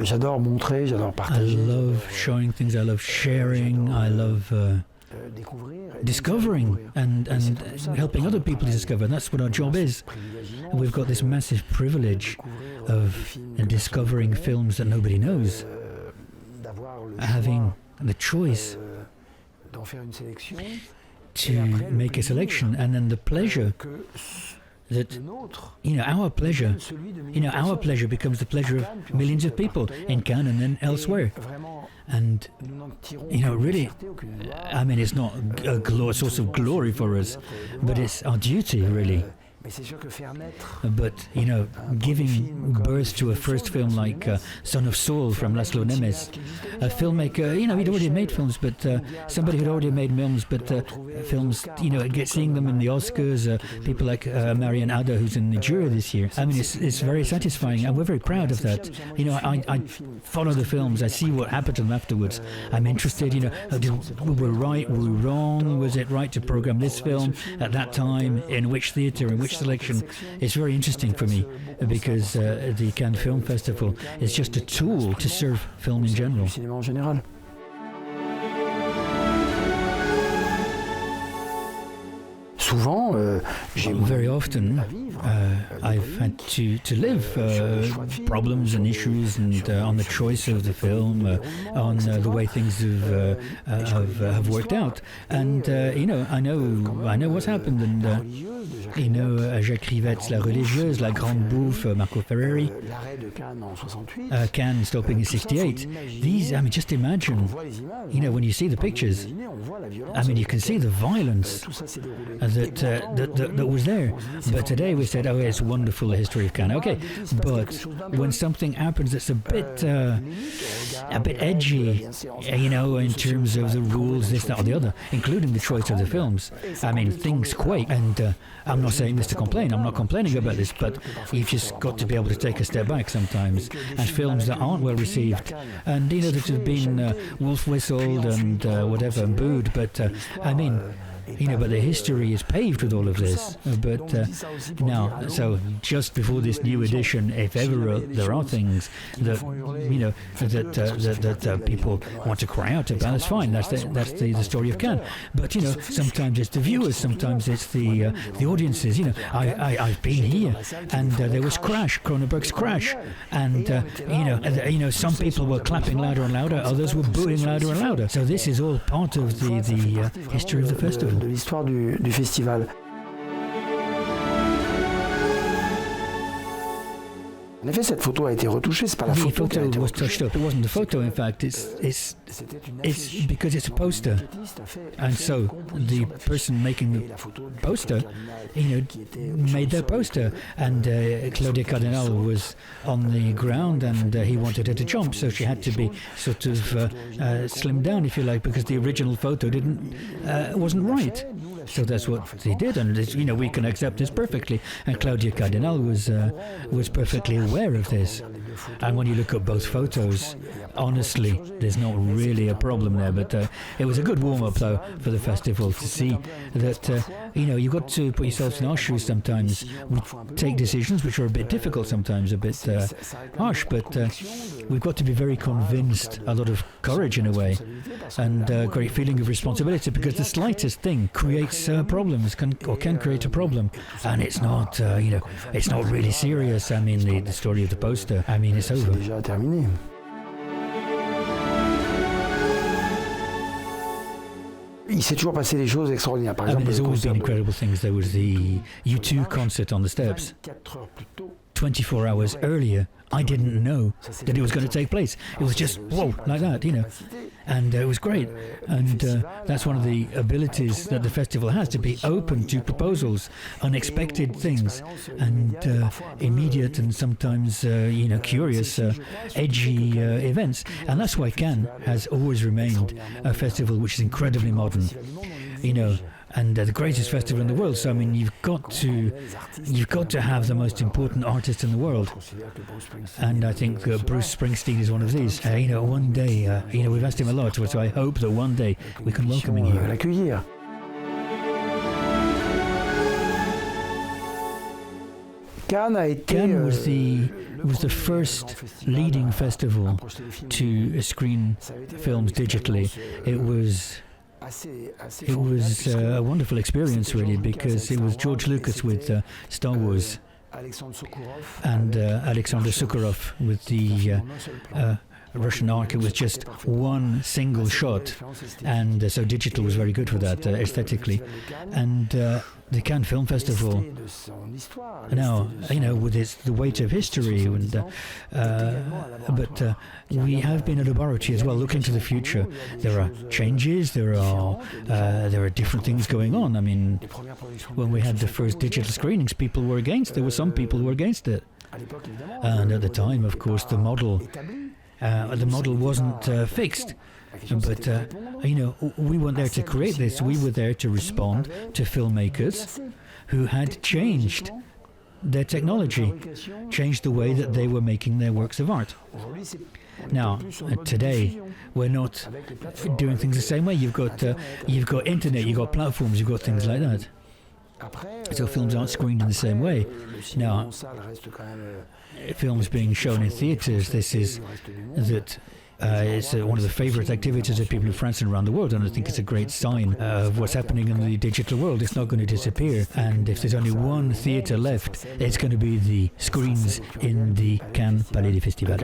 J'adore montrer, j'adore I partager. love showing things, I love sharing, I love discovering and helping other people to discover. And that's what our job is. And we've got this massive privilege of discovering films that nobody knows, having the choice to make a selection, and then the pleasure that, our pleasure becomes the pleasure of millions of people in Cannes and then elsewhere. And, really, I mean, it's not a source of glory for us, but it's our duty, really. But, giving birth to a first film like Son of Saul from Laszlo Nemes, a filmmaker, he'd already made films, but somebody who'd already made films, seeing them in the Oscars, people like Marianne Adder, who's in the jury this year. I mean, it's very satisfying, and we're very proud of that. I follow the films, I see what happened to them afterwards. I'm interested, were we right, were we wrong? Was it right to program this film at that time, in which theatre, in which selection? It's very interesting for me because the Cannes Film Festival is just a tool to serve film in general. Very often I've had to live problems and issues and on the choice of the film, on the way things have worked out. And I know what's happened. And Jacques Rivette's La Religieuse, La Grande Bouffe, Marco Ferreri, Cannes stopping in '68. These, I mean, just imagine, when you see the pictures, I mean, you can see the violence that was there. But today we said, it's wonderful, the history of Cannes. Okay, but when something happens that's a bit edgy, in terms of the rules, this, that, or the other, including the choice of the films, I mean, things quake. And I'm not saying this to complain. I'm not complaining about this, but you've just got to be able to take a step back sometimes. And films that aren't well received, and that have been wolf whistled and whatever, and booed. But I mean, but the history is paved with all of this. But now, so just before this new edition, if ever there are things that that people want to cry out about, that's fine. That's the story of Cannes. But sometimes it's the viewers, sometimes it's the audiences. I've been here, and there was Cronenberg's Crash, and some people were clapping louder and louder, others were booing louder and louder. So this is all part of the history of the festival. De l'histoire du festival. En effet, cette photo a été retouchée, c'est pas la photo qui a été was touched up. It wasn't the photo, in fact. It's because it's a poster, and so the person making the poster, made their poster, and Claudia Cardinal was on the ground, and he wanted her to jump, so she had to be sort of slimmed down, if you like, because the original photo wasn't right. So that's what they did, and we can accept this perfectly. And Claudia Cardinal was perfectly aware of this. And when you look at both photos, honestly, there's not really a problem there. But it was a good warm-up, though, for the festival to see that you've got to put yourselves in our shoes sometimes. We take decisions which are a bit difficult sometimes, a bit harsh, but we've got to be very convinced, a lot of courage in a way, and a great feeling of responsibility, because the slightest thing creates problems, can create a problem, and it's not it's not really serious. I mean, the story of the poster, I mean, it's over. Déjà terminé. Il s'est toujours passé des choses extraordinaires. Par exemple, there's always been incredible things. There was the U2 concert on the steps. 24 hours earlier, I didn't know that it was going to take place. It was just, whoa, like that, And it was great. And that's one of the abilities that the festival has, to be open to proposals, unexpected things, and immediate and sometimes, curious, edgy events. And that's why Cannes has always remained a festival which is incredibly modern, and the greatest festival in the world. So I mean, you've got to have the most important artist in the world, and I think Bruce Springsteen is one of these. One day, we've asked him a lot, so I hope that one day we can welcome him here. Cannes was the first leading festival to screen films digitally. It was a wonderful experience, really, because it was George Lucas with Star Wars and Alexander Sokurov with the Russian Ark. It was just one single shot, and so digital was very good for that aesthetically. And the Cannes Film Festival now, with the weight of history, and but we have been a laboratory as well, looking to the future. There are changes, there are different things going on. I mean, when we had the first digital screenings, people were against. There were some people who were against it, and at the time, of course, the model wasn't fixed. But, we weren't there to create this. We were there to respond to filmmakers who had changed their technology, changed the way that they were making their works of art. Now, today, we're not doing things the same way. You've got internet, you've got platforms, you've got things like that. So films aren't screened in the same way. Now, films being shown in theatres, it's one of the favourite activities of people in France and around the world, and I think it's a great sign of what's happening in the digital world. It's not going to disappear, and if there's only one theatre left, it's going to be the screens in the Cannes Palais des Festivals.